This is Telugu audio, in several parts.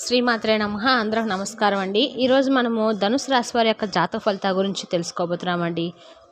శ్రీమాత్రే నమః. అందరికి నమస్కారం అండి. ఈరోజు మనము ధనుసు రాశి వారి యొక్క జాతక ఫలితాల గురించి తెలుసుకోబోతున్నామండి.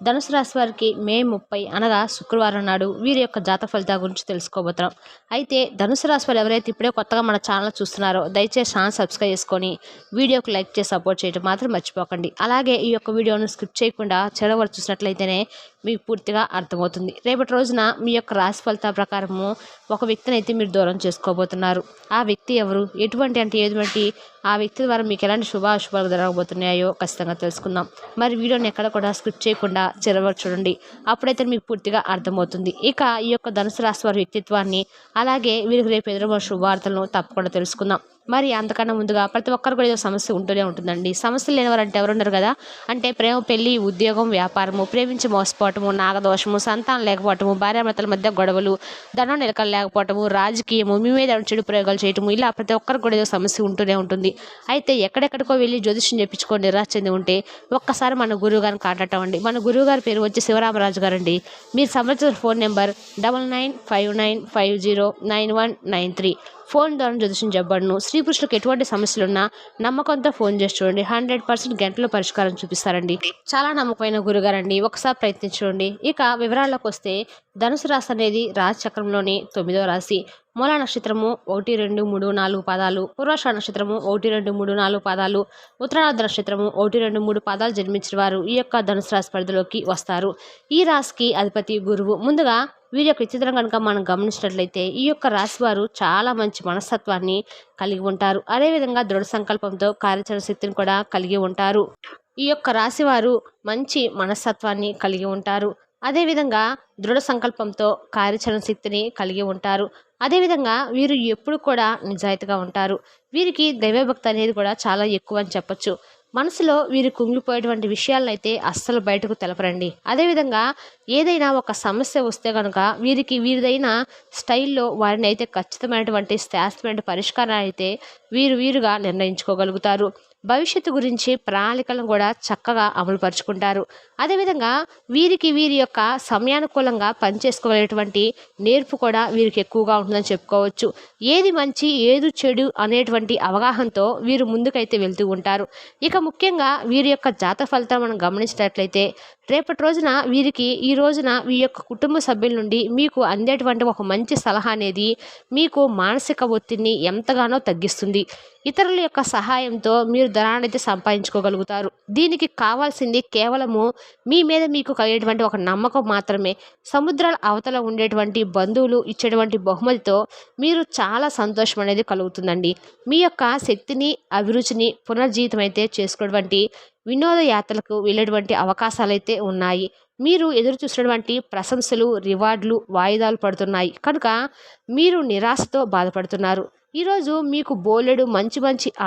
ధనుసు రాశి వారికి మే 30 అనగా శుక్రవారం నాడు వీరి యొక్క జాతక ఫలితాల గురించి తెలుసుకోబోతున్నాం. అయితే ధనుసు రాశి వారు ఎవరైతే ఇప్పుడే కొత్తగా మన ఛానల్ చూస్తున్నారో దయచేసి ఛానల్ సబ్స్క్రైబ్ చేసుకొని వీడియోకి లైక్ చేసి సపోర్ట్ చేయడం మాత్రం మర్చిపోకండి. అలాగే ఈ యొక్క వీడియోను స్కిప్ చేయకుండా చివరి వరకు చూసినట్లయితేనే మీకు పూర్తిగా అర్థమవుతుంది. రేపటి రోజున మీ యొక్క రాశి ఫలితాల ప్రకారము ఒక వ్యక్తిని అయితే మీరు దూరం చేసుకోబోతున్నారు. ఆ వ్యక్తి ఎవరు, ఎటువంటి ఆ వ్యక్తి ద్వారా మీకు ఎలాంటి శుభాశుభాలు జరగబోతున్నాయో ఖచ్చితంగా తెలుసుకుందాం. మరి వీడియోని ఎక్కడ కూడా స్కిప్ చేయకుండా చివరి వరకు చూడండి. అప్పుడైతే మీకు పూర్తిగా అర్థమవుతుంది. ఇక ఈ యొక్క ధనుసు రాశి వారి వ్యక్తిత్వాన్ని, అలాగే వీరికి రేపు ఎదురబోయే శుభవార్తలను తప్పకుండా తెలుసుకుందాం. మరి అంతకన్నా ముందుగా ప్రతి ఒక్కరు కూడా ఏదో సమస్య ఉంటూనే ఉంటుందండి. సమస్యలు లేనివారంటే ఎవరున్నారు కదా. అంటే ప్రేమ, పెళ్లి, ఉద్యోగం, వ్యాపారము, ప్రేమించి మోసపోవటము, నాగదోషము, సంతానం లేకపోవటము, భార్యాభర్తల మధ్య గొడవలు, ధనం నిలకలు లేకపోవటము, రాజకీయము, మీ మీద చెడు ప్రయోగాలు చేయటము, ఇలా ప్రతి ఒక్కరికి కూడా ఏదో సమస్య ఉంటూనే ఉంటుంది. అయితే ఎక్కడెక్కడికో వెళ్ళి జ్యోతిష్యం చెప్పించుకొని నిరాశ చెంది ఉంటే ఒక్కసారి మన గురువు గారిని కాంటాక్ట్ అవ్వండి. మన గురువు గారి పేరు వచ్చి శివరామరాజు గారండి. మీరు సంబంధించిన ఫోన్ నెంబర్ 9959509193. ఫోన్ ద్వారా జ్యోతిష్యం చెప్పబడును. స్త్రీ పురుషులకు ఎటువంటి సమస్యలున్నా నమ్మకంతో ఫోన్ చేసి చూడండి. 100% గంటలో పరిష్కారం చూపిస్తారండి. చాలా నమ్మకమైన గురుగారండి. ఒకసారి ప్రయత్నించండి. ఇక వివరాల్లోకి వస్తే ధనుసు రాశి అనేది రాశి చక్రంలోని 9వ రాశి. మూల నక్షత్రము 1, 2, 3, 4 పాదాలు, పూర్వాషాఢ నక్షత్రము 1, 2, 3, 4 పాదాలు, ఉత్తరార్ధ నక్షత్రము 1, 2, 3 పాదాలు జన్మించిన వారు ఈ యొక్క ధనుసు రాశి పరిధిలోకి వస్తారు. ఈ రాశికి అధిపతి గురువు. ముందుగా వీరి యొక్క చిత్రం కనుక మనం గమనించినట్లయితే ఈ యొక్క రాశి వారు చాలా మంచి మనస్తత్వాన్ని కలిగి ఉంటారు. అదేవిధంగా దృఢ సంకల్పంతో కార్యాచరణ శక్తిని కూడా కలిగి ఉంటారు. ఈ యొక్క రాశి వారు మంచి మనస్తత్వాన్ని కలిగి ఉంటారు. అదేవిధంగా దృఢ సంకల్పంతో కార్యాచరణ శక్తిని కలిగి ఉంటారు. అదేవిధంగా వీరు ఎప్పుడు కూడా నిజాయితీగా ఉంటారు. వీరికి దైవభక్తి అనేది కూడా చాలా ఎక్కువ అని చెప్పొచ్చు. మనసులో వీరు కుంగిపోయేటువంటి విషయాలను అయితే అస్సలు బయటకు తెలపరండి. అదేవిధంగా ఏదైనా ఒక సమస్య వస్తే కనుక వీరిదైన స్టైల్లో వారిని అయితే ఖచ్చితమైనటువంటి శాస్త్రమైన పరిష్కారాన్ని అయితే వీరుగా నిర్ణయించుకోగలుగుతారు. భవిష్యత్తు గురించి ప్రణాళికలను కూడా చక్కగా అమలుపరుచుకుంటారు. అదేవిధంగా వీరి యొక్క సమయానుకూలంగా పనిచేసుకోగలిగేటువంటి నేర్పు కూడా వీరికి ఎక్కువగా ఉంటుందని చెప్పుకోవచ్చు. ఏది మంచి ఏది చెడు అనేటువంటి అవగాహనతో వీరు ముందుకైతే వెళ్తూ ఉంటారు. ఇక ముఖ్యంగా వీరి యొక్క జాతక ఫలితాలు మనం గమనించినట్లయితే రేపటి రోజున వీరికి ఈ రోజున మీ యొక్క కుటుంబ సభ్యుల నుండి మీకు అందేటువంటి ఒక మంచి సలహా అనేది మీకు మానసిక ఒత్తిడిని ఎంతగానో తగ్గిస్తుంది. ఇతరుల యొక్క సహాయంతో మీరు ధనాన్ని అయితే సంపాదించుకోగలుగుతారు. దీనికి కావాల్సింది కేవలము మీ మీద మీకు కలిగేటువంటి ఒక నమ్మకం మాత్రమే. సముద్రాల అవతల ఉండేటువంటి బంధువులు ఇచ్చేటువంటి బహుమతితో మీరు చాలా సంతోషం అనేది కలుగుతుందండి. మీ యొక్క శక్తిని, అభిరుచిని పునర్జీవితం అయితే చేసుకున్నటువంటి వినోదయాత్రలకు వెళ్ళేటువంటి అవకాశాలు అయితే ఉన్నాయి. మీరు ఎదురు చూసినటువంటి ప్రశంసలు, రివార్డులు వాయిదాలు పడుతున్నాయి కనుక మీరు నిరాశతో బాధపడుతున్నారు. ఈరోజు మీకు బోలెడు మంచి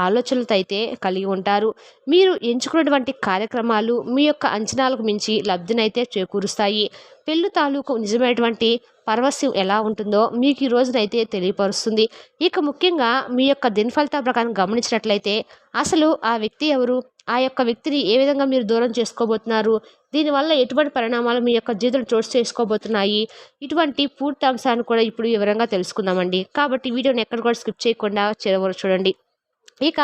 ఆలోచనలతో అయితే కలిగి ఉంటారు. మీరు ఎంచుకున్నటువంటి కార్యక్రమాలు మీ యొక్క అంచనాలకు మించి లబ్ధినైతే చేకూరుస్తాయి. పెళ్ళు తాలూకు నిజమైనటువంటి పరవశ్యం ఎలా ఉంటుందో మీకు ఈ రోజునైతే తెలియపరుస్తుంది. ఇక ముఖ్యంగా మీ యొక్క దినఫలితాల ప్రకారం గమనించినట్లయితే అసలు ఆ వ్యక్తి ఎవరు, ఆ యొక్క వ్యక్తిని ఏ విధంగా మీరు దూరం చేసుకోబోతున్నారు, దీనివల్ల ఎటువంటి పరిణామాలు మీ యొక్క జీవితంలో చోటు చేసుకోబోతున్నాయి, ఇటువంటి పూర్తి అంశాన్ని కూడా ఇప్పుడు వివరంగా తెలుసుకుందామండి. కాబట్టి వీడియోని ఎక్కడ కూడా స్కిప్ చేయకుండా చివరి వరకు చూడండి. ఇక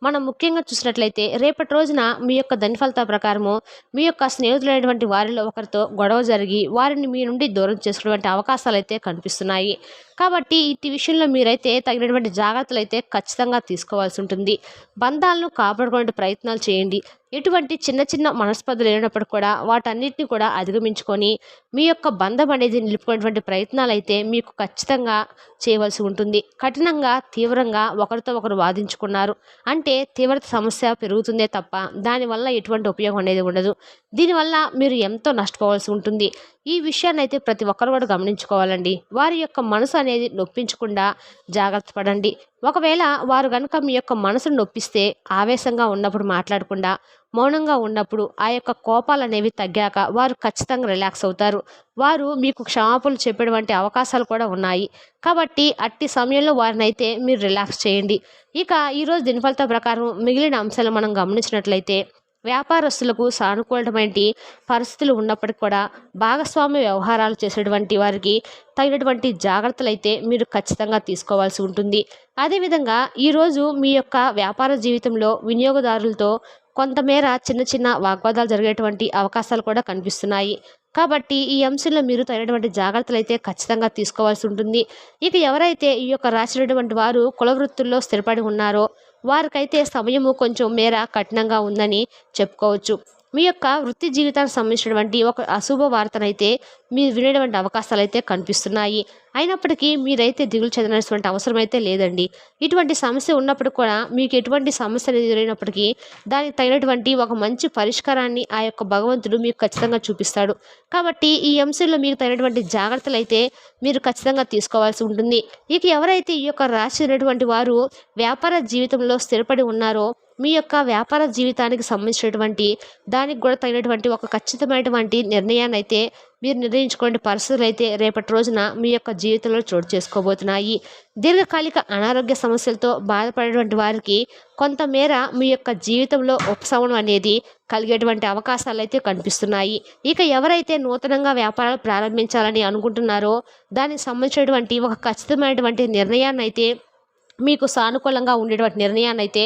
మనం ముఖ్యంగా చూసినట్లయితే రేపటి రోజున మీ యొక్క ధనఫలితాల ప్రకారము మీ యొక్క స్నేహితులైనటువంటి వారిలో ఒకరితో గొడవ జరిగి వారిని మీ నుండి దూరం చేసుకునేటువంటి అవకాశాలు అయితే కనిపిస్తున్నాయి. కాబట్టి ఇటు విషయంలో మీరైతే తగినటువంటి జాగ్రత్తలు అయితే ఖచ్చితంగా తీసుకోవాల్సి ఉంటుంది. బంధాలను కాపాడుకునే ప్రయత్నాలు చేయండి. ఎటువంటి చిన్న మనస్పర్ధలు లేనప్పుడు కూడా వాటన్నిటిని కూడా అధిగమించుకొని మీ యొక్క బంధం అనేది నిలుపుకునేటువంటి ప్రయత్నాలు అయితే మీకు ఖచ్చితంగా చేయవలసి ఉంటుంది. కఠినంగా తీవ్రంగా ఒకరితో ఒకరు వాదించుకున్నారు అంటే తీవ్రత సమస్య పెరుగుతుందే తప్ప దానివల్ల ఎటువంటి ఉపయోగం అనేది ఉండదు. దీనివల్ల మీరు ఎంతో నష్టపోవాల్సి ఉంటుంది. ఈ విషయాన్ని అయితే ప్రతి ఒక్కరు కూడా గమనించుకోవాలండి. వారి యొక్క మనసు అనేది నొప్పించకుండా జాగ్రత్త పడండి. ఒకవేళ వారు కనుక మీ యొక్క మనసును నొప్పిస్తే ఆవేశంగా ఉన్నప్పుడు మాట్లాడకుండా మౌనంగా ఉన్నప్పుడు ఆ యొక్క కోపాలు అనేవి తగ్గాక వారు ఖచ్చితంగా రిలాక్స్ అవుతారు. వారు మీకు క్షమాపణలు చెప్పేటువంటి అవకాశాలు కూడా ఉన్నాయి. కాబట్టి అట్టి సమయంలో వారిని అయితే మీరు రిలాక్స్ చేయండి. ఇక ఈరోజు దినఫలితాల ప్రకారం మిగిలిన అంశాలు మనం గమనించినట్లయితే వ్యాపారస్తులకు సానుకూలమైన పరిస్థితులు ఉన్నప్పటికీ కూడా భాగస్వామ్య వ్యవహారాలు చేసేటువంటి వారికి తగినటువంటి జాగ్రత్తలు అయితే మీరు ఖచ్చితంగా తీసుకోవాల్సి ఉంటుంది. అదేవిధంగా ఈరోజు మీ యొక్క వ్యాపార జీవితంలో వినియోగదారులతో కొంతమేర చిన్న చిన్న వాగ్వాదాలు జరిగేటువంటి అవకాశాలు కూడా కనిపిస్తున్నాయి. కాబట్టి ఈ అంశంలో మీరు తగినటువంటి జాగ్రత్తలు అయితే ఖచ్చితంగా తీసుకోవాల్సి ఉంటుంది. ఇక ఎవరైతే ఈ యొక్క రాసినటువంటి వారు కుల వృత్తుల్లో స్థిరపడి ఉన్నారో వారికైతే సమయము కొంచెం మేర కఠినంగా ఉందని చెప్పుకోవచ్చు. మీ యొక్క వృత్తి జీవితానికి సంబంధించినటువంటి ఒక అశుభ వార్తనైతే మీరు వినేటువంటి అవకాశాలు అయితే కనిపిస్తున్నాయి. అయినప్పటికీ మీరైతే దిగులు చెందాల్సినటువంటి అవసరం అయితే లేదండి. ఇటువంటి సమస్య ఉన్నప్పుడు కూడా మీకు ఎటువంటి సమస్యలు ఎదురైనప్పటికీ దానికి తగినటువంటి ఒక మంచి పరిష్కారాన్ని ఆ యొక్క భగవంతుడు మీకు ఖచ్చితంగా చూపిస్తాడు. కాబట్టి ఈ అంశంలో మీకు తగినటువంటి జాగ్రత్తలు అయితే మీరు ఖచ్చితంగా తీసుకోవాల్సి ఉంటుంది. ఇక ఎవరైతే ఈ యొక్క రాశి ఉన్నటువంటి వారు వ్యాపార జీవితంలో స్థిరపడి ఉన్నారో మీ యొక్క వ్యాపార జీవితానికి సంబంధించినటువంటి దానికి కూడా తగినటువంటి ఒక ఖచ్చితమైనటువంటి నిర్ణయాన్ని అయితే మీరు నిర్ణయించుకోండి. పరిస్థితులు అయితే రేపటి రోజున మీ యొక్క జీవితంలో చోటు చేసుకోబోతున్నాయి. దీర్ఘకాలిక అనారోగ్య సమస్యలతో బాధపడేటువంటి వారికి కొంతమేర మీ యొక్క జీవితంలో ఉపశమనం అనేది కలిగేటువంటి అవకాశాలు అయితే కనిపిస్తున్నాయి. ఇక ఎవరైతే నూతనంగా వ్యాపారాలు ప్రారంభించాలని అనుకుంటున్నారో దానికి సంబంధించినటువంటి ఒక ఖచ్చితమైనటువంటి నిర్ణయాన్ని అయితే మీకు సానుకూలంగా ఉండేటువంటి నిర్ణయాన్ని అయితే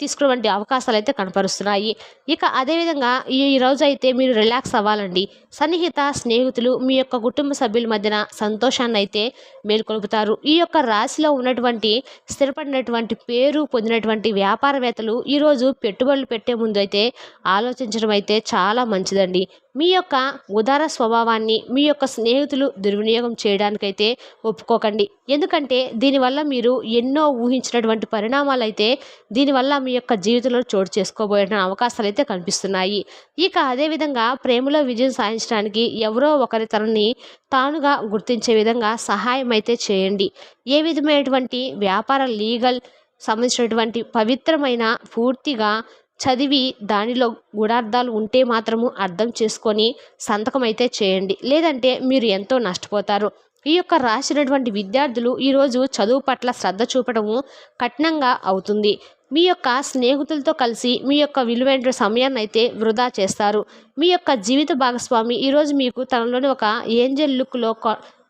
తీసుకునేటువంటి అవకాశాలు అయితే కనపరుస్తున్నాయి. ఇక అదేవిధంగా ఈ రోజు అయితే మీరు రిలాక్స్ అవ్వాలండి. సన్నిహిత స్నేహితులు మీ యొక్క కుటుంబ సభ్యుల మధ్యన సంతోషాన్ని అయితే మేల్కొలుపుతారు. ఈ యొక్క రాశిలో ఉన్నటువంటి స్థిరపడినటువంటి పేరు పొందినటువంటి వ్యాపారవేత్తలు ఈరోజు పెట్టుబడులు పెట్టే ముందు అయితే ఆలోచించడం అయితే చాలా మంచిదండి. మీ యొక్క ఉదార స్వభావాన్ని మీ యొక్క స్నేహితులు దుర్వినియోగం చేయడానికైతే ఒప్పుకోకండి. ఎందుకంటే దీనివల్ల మీరు ఎన్నో ఊహించినటువంటి పరిణామాలు అయితే దీనివల్ల మీ యొక్క జీవితంలో చోటు చేసుకోబోయే అవకాశాలు అయితే కనిపిస్తున్నాయి. ఇక అదేవిధంగా ప్రేమలో విజయం సాధించడానికి ఎవరో ఒకరి తనని తానుగా గుర్తించే విధంగా సహాయం అయితే చేయండి. ఏ విధమైనటువంటి వ్యాపార లీగల్ సంబంధించినటువంటి పవిత్రమైన పూర్తిగా చదివి దానిలో గూఢార్థాలు ఉంటే మాత్రము అర్థం చేసుకొని సంతకం అయితే చేయండి. లేదంటే మీరు ఎంతో నష్టపోతారు. ఈ యొక్క రాసినటువంటి విద్యార్థులు ఈరోజు చదువు పట్ల శ్రద్ధ చూపడము కఠినంగా అవుతుంది. మీ యొక్క స్నేహితులతో కలిసి మీ యొక్క విలువైన సమయాన్ని అయితే వృధా చేస్తారు. మీ యొక్క జీవిత భాగస్వామి ఈరోజు మీకు తనలోని ఒక ఏంజల్ లుక్లో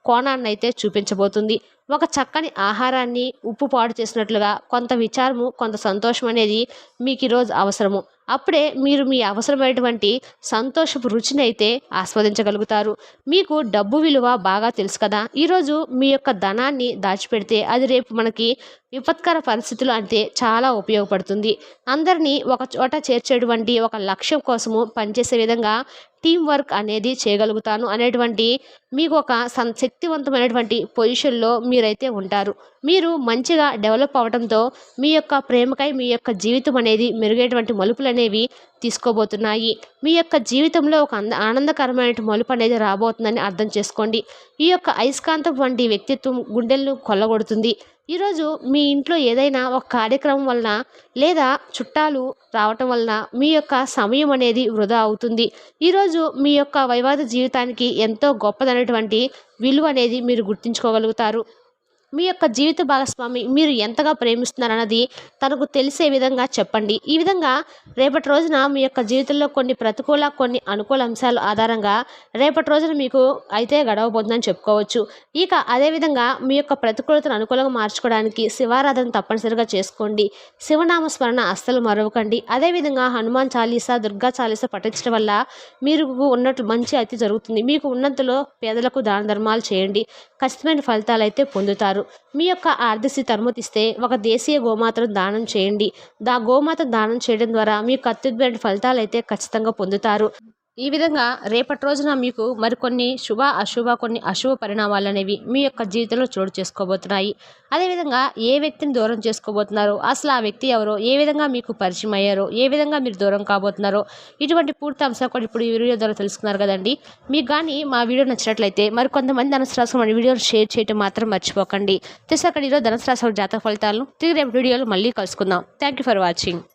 కోణాన్ని అయితే చూపించబోతుంది. ఒక చక్కని ఆహారాన్ని ఉప్పు పాడు చేసినట్లుగా కొంత విచారము కొంత సంతోషం అనేది మీకు ఈరోజు అవసరము. అప్పుడే మీరు మీ అవసరమైనటువంటి సంతోషపు రుచిని అయితే ఆస్వాదించగలుగుతారు. మీకు డబ్బు విలువ బాగా తెలుసు కదా. ఈరోజు మీ యొక్క ధనాన్ని దాచిపెడితే అది రేపు మనకి విపత్కర పరిస్థితులు అంటే చాలా ఉపయోగపడుతుంది. అందరినీ ఒక చోట చేర్చేటువంటి ఒక లక్ష్యం కోసము పనిచేసే విధంగా టీం వర్క్ అనేది చేయగలుగుతాను అనేటువంటి మీకు ఒక శక్తివంతమైనటువంటి పొజిషన్లో మీరైతే ఉంటారు. మీరు మంచిగా డెవలప్ అవడంతో మీ యొక్క ప్రేమకై మీ యొక్క జీవితం అనేది మెరుగైనటువంటి మలుపులు అనేవి తీసుకోబోతున్నాయి. మీ యొక్క జీవితంలో ఒక ఆనందకరమైన మలుపు అనేది రాబోతుందని అర్థం చేసుకోండి. ఈ యొక్క అయస్కాంతం వంటి వ్యక్తిత్వం గుండెలను కొల్లగొడుతుంది. ఈరోజు మీ ఇంట్లో ఏదైనా ఒక కార్యక్రమం వలన లేదా చుట్టాలు రావటం వలన మీ యొక్క సమయం అనేది వృధా అవుతుంది. ఈరోజు మీ యొక్క వైవాహిక జీవితానికి ఎంతో గొప్పదైనటువంటి విలువ అనేది మీరు గుర్తించుకోగలుగుతారు. మీ యొక్క జీవిత భాగస్వామి మీరు ఎంతగా ప్రేమిస్తున్నారన్నది తనకు తెలిసే విధంగా చెప్పండి. ఈ విధంగా రేపటి రోజున మీ యొక్క జీవితంలో కొన్ని ప్రతికూల కొన్ని అనుకూల అంశాల ఆధారంగా రేపటి రోజున మీకు అయితే గడవబోతుందని చెప్పుకోవచ్చు. ఇక అదేవిధంగా మీ యొక్క ప్రతికూలతను అనుకూలంగా మార్చుకోవడానికి శివారాధన తప్పనిసరిగా చేసుకోండి. శివనామ స్మరణ అస్సలు మరవకండి. అదేవిధంగా హనుమాన్ చాలీసా దుర్గా చాలీసా పఠించడం వల్ల మీరు ఉన్నట్లు మంచి అయితే జరుగుతుంది. మీకు ఉన్నంతలో పేదలకు దాన ధర్మాలు చేయండి. ఖచ్చితమైన ఫలితాలు అయితే పొందుతారు. మీ యొక్క ఆర్థిక స్థితి అనుమతిస్తే ఒక దేశీయ గోమాతను దానం చేయండి. గోమాత దానం చేయడం ద్వారా మీకు అత్యుత్తమైన ఫలితాలు అయితే ఖచ్చితంగా పొందుతారు. ఈ విధంగా రేపటి రోజున మీకు మరికొన్ని కొన్ని అశుభ పరిణామాలు అనేవి మీ యొక్క జీవితంలో చోటు చేసుకోబోతున్నాయి. అదేవిధంగా ఏ వ్యక్తిని దూరం చేసుకోబోతున్నారో, అసలు ఆ వ్యక్తి ఎవరో, ఏ విధంగా మీకు పరిచయం అయ్యారో, ఏ విధంగా మీరు దూరం కాబోతున్నారో, ఇటువంటి పూర్తి అంశాలు కూడా ఇప్పుడు ఈ వీడియో ద్వారా తెలుసుకున్నారు కదండి. మీకు కానీ మా వీడియో నచ్చినట్లయితే మరికొంతమంది ధనుసు రాశి మన వీడియోను షేర్ చేయడం మాత్రం మర్చిపోకండి. అక్కడ ఈరోజు ధనుసు రాశి జాతక ఫలితాలను తిరిగి రేపు వీడియోలో మళ్ళీ కలుసుకుందాం. Thank you for watching.